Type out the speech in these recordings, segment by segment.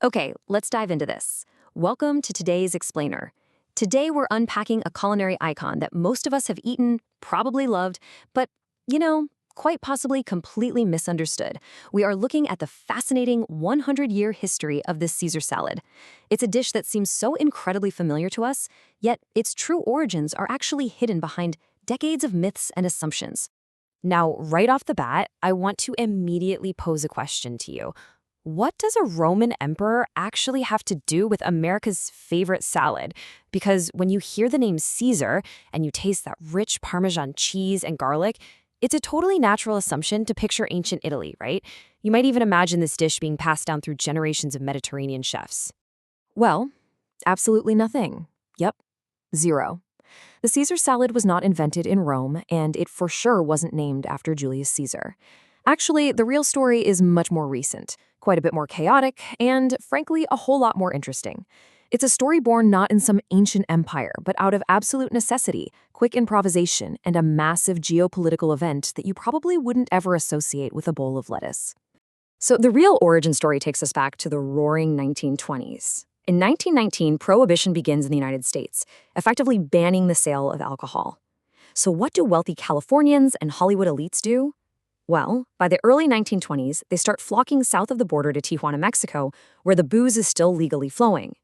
Okay, let's dive into this. Welcome to today's Explainer. Today we're unpacking a culinary icon that most of us have eaten, probably loved, but, quite possibly completely misunderstood. We are looking at the fascinating 100-year history of this Caesar salad. It's a dish that seems so incredibly familiar to us, yet its true origins are actually hidden behind decades of myths and assumptions. Now, right off the bat, I want to immediately pose a question to you. What does a Roman emperor actually have to do with America's favorite salad? Because when you hear the name Caesar and you taste that rich Parmesan cheese and garlic, it's a totally natural assumption to picture ancient Italy, right? You might even imagine this dish being passed down through generations of Mediterranean chefs. Well, absolutely nothing. Yep, zero. The Caesar salad was not invented in Rome, and it for sure wasn't named after Julius Caesar. Actually, the real story is much more recent, quite a bit more chaotic, and frankly, a whole lot more interesting. It's a story born not in some ancient empire, but out of absolute necessity, quick improvisation, and a massive geopolitical event that you probably wouldn't ever associate with a bowl of lettuce. So the real origin story takes us back to the roaring 1920s. In 1919, Prohibition begins in the United States, effectively banning the sale of alcohol. So what do wealthy Californians and Hollywood elites do? Well, by the early 1920s, they start flocking south of the border to Tijuana, Mexico, where the booze is still legally flowing.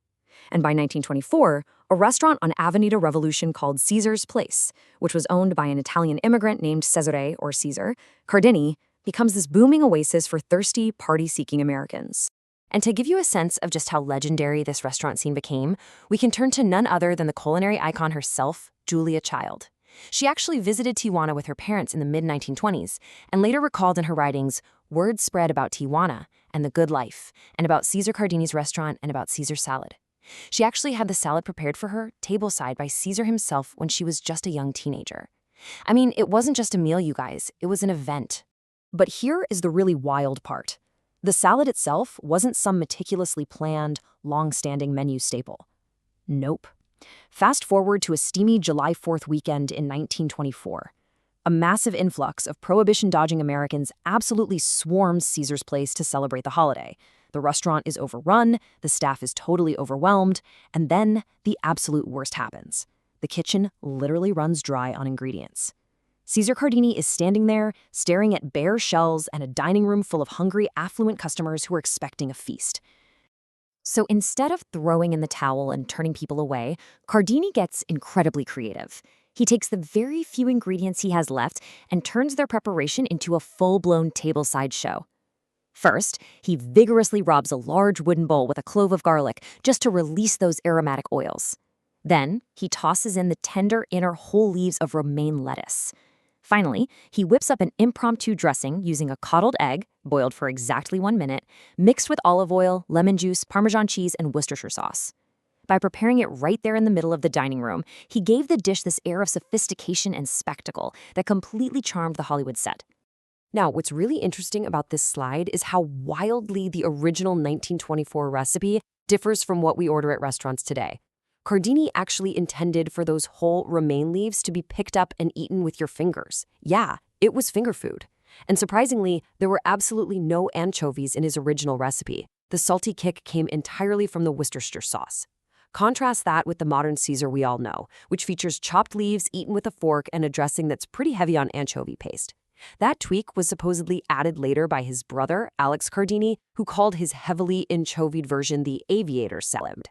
And by 1924, a restaurant on Avenida Revolution called Caesar's Place, which was owned by an Italian immigrant named Cesare, or Caesar, Cardini, becomes this booming oasis for thirsty, party-seeking Americans. And to give you a sense of just how legendary this restaurant scene became, we can turn to none other than the culinary icon herself, Julia Child. She actually visited Tijuana with her parents in the mid-1920s and later recalled in her writings word spread about Tijuana and the good life, and about Caesar Cardini's restaurant and about Caesar salad. She actually had the salad prepared for her, tableside, by Caesar himself when she was just a young teenager. I mean, it wasn't just a meal, you guys, it was an event. But here is the really wild part. The salad itself wasn't some meticulously planned, long-standing menu staple. Nope. Fast forward to a steamy July 4th weekend in 1924. A massive influx of prohibition-dodging Americans absolutely swarms Caesar's Place to celebrate the holiday. The restaurant is overrun, the staff is totally overwhelmed, and then the absolute worst happens. The kitchen literally runs dry on ingredients. Caesar Cardini is standing there, staring at bare shelves and a dining room full of hungry, affluent customers who are expecting a feast. So instead of throwing in the towel and turning people away, Cardini gets incredibly creative. He takes the very few ingredients he has left and turns their preparation into a full-blown tableside show. First, he vigorously robs a large wooden bowl with a clove of garlic just to release those aromatic oils. Then, he tosses in the tender inner whole leaves of romaine lettuce. Finally, he whips up an impromptu dressing using a coddled egg, boiled for exactly 1 minute, mixed with olive oil, lemon juice, Parmesan cheese, and Worcestershire sauce. By preparing it right there in the middle of the dining room, he gave the dish this air of sophistication and spectacle that completely charmed the Hollywood set. Now, what's really interesting about this slide is how wildly the original 1924 recipe differs from what we order at restaurants today. Cardini actually intended for those whole romaine leaves to be picked up and eaten with your fingers. Yeah, it was finger food. And surprisingly, there were absolutely no anchovies in his original recipe. The salty kick came entirely from the Worcestershire sauce. Contrast that with the modern Caesar we all know, which features chopped leaves eaten with a fork and a dressing that's pretty heavy on anchovy paste. That tweak was supposedly added later by his brother, Alex Cardini, who called his heavily anchovied version the aviator salad.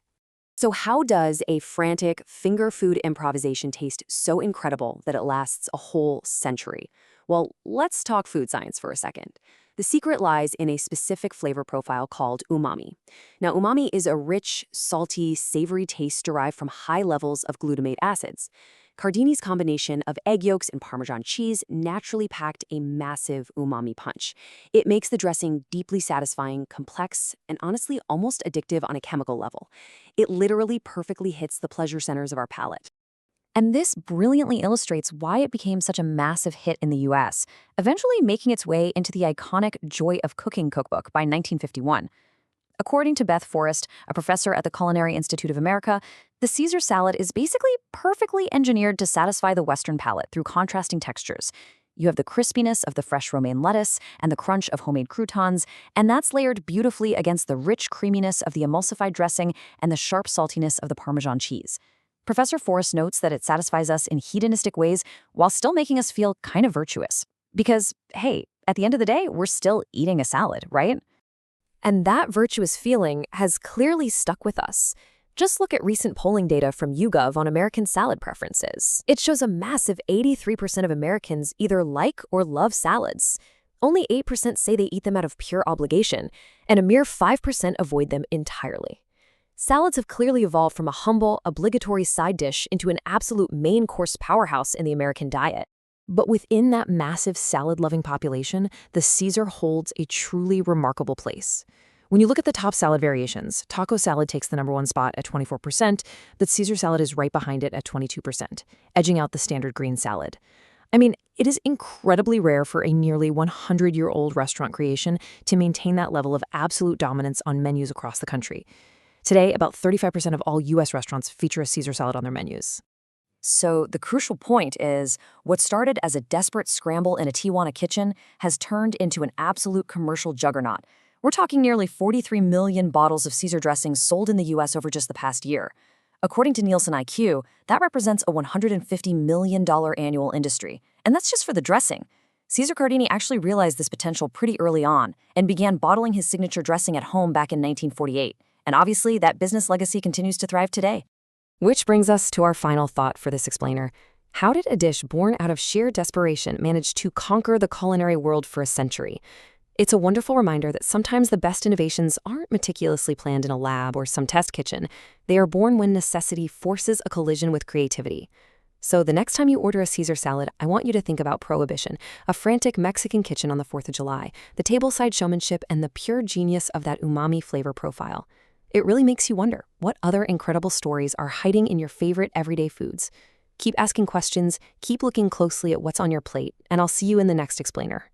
So how does a frantic finger food improvisation taste so incredible that it lasts a whole century? Well, let's talk food science for a second. The secret lies in a specific flavor profile called umami. Now, umami is a rich, salty, savory taste derived from high levels of glutamate acids. Cardini's combination of egg yolks and Parmesan cheese naturally packed a massive umami punch. It makes the dressing deeply satisfying, complex, and honestly almost addictive on a chemical level. It literally perfectly hits the pleasure centers of our palate. And this brilliantly illustrates why it became such a massive hit in the US, eventually making its way into the iconic Joy of Cooking cookbook by 1951. According to Beth Forrest, a professor at the Culinary Institute of America, the Caesar salad is basically perfectly engineered to satisfy the Western palate through contrasting textures. You have the crispiness of the fresh romaine lettuce and the crunch of homemade croutons, and that's layered beautifully against the rich creaminess of the emulsified dressing and the sharp saltiness of the Parmesan cheese. Professor Forrest notes that it satisfies us in hedonistic ways while still making us feel kind of virtuous. Because, hey, at the end of the day, we're still eating a salad, right? And that virtuous feeling has clearly stuck with us. Just look at recent polling data from YouGov on American salad preferences. It shows a massive 83% of Americans either like or love salads. Only 8% say they eat them out of pure obligation, and a mere 5% avoid them entirely. Salads have clearly evolved from a humble, obligatory side dish into an absolute main course powerhouse in the American diet. But within that massive salad-loving population, the Caesar holds a truly remarkable place. When you look at the top salad variations, taco salad takes the #1 spot at 24%, but Caesar salad is right behind it at 22%, edging out the standard green salad. I mean, it is incredibly rare for a nearly 100-year-old restaurant creation to maintain that level of absolute dominance on menus across the country. Today, about 35% of all U.S. restaurants feature a Caesar salad on their menus. So the crucial point is, what started as a desperate scramble in a Tijuana kitchen has turned into an absolute commercial juggernaut. We're talking nearly 43 million bottles of Caesar dressing sold in the U.S. over just the past year. According to Nielsen IQ, that represents a $150 million annual industry. And that's just for the dressing. Caesar Cardini actually realized this potential pretty early on and began bottling his signature dressing at home back in 1948. And obviously, that business legacy continues to thrive today. Which brings us to our final thought for this explainer. How did a dish born out of sheer desperation manage to conquer the culinary world for a century? It's a wonderful reminder that sometimes the best innovations aren't meticulously planned in a lab or some test kitchen. They are born when necessity forces a collision with creativity. So the next time you order a Caesar salad, I want you to think about Prohibition, a frantic Mexican kitchen on the 4th of July, the tableside showmanship, and the pure genius of that umami flavor profile. It really makes you wonder, what other incredible stories are hiding in your favorite everyday foods? Keep asking questions, keep looking closely at what's on your plate, and I'll see you in the next explainer.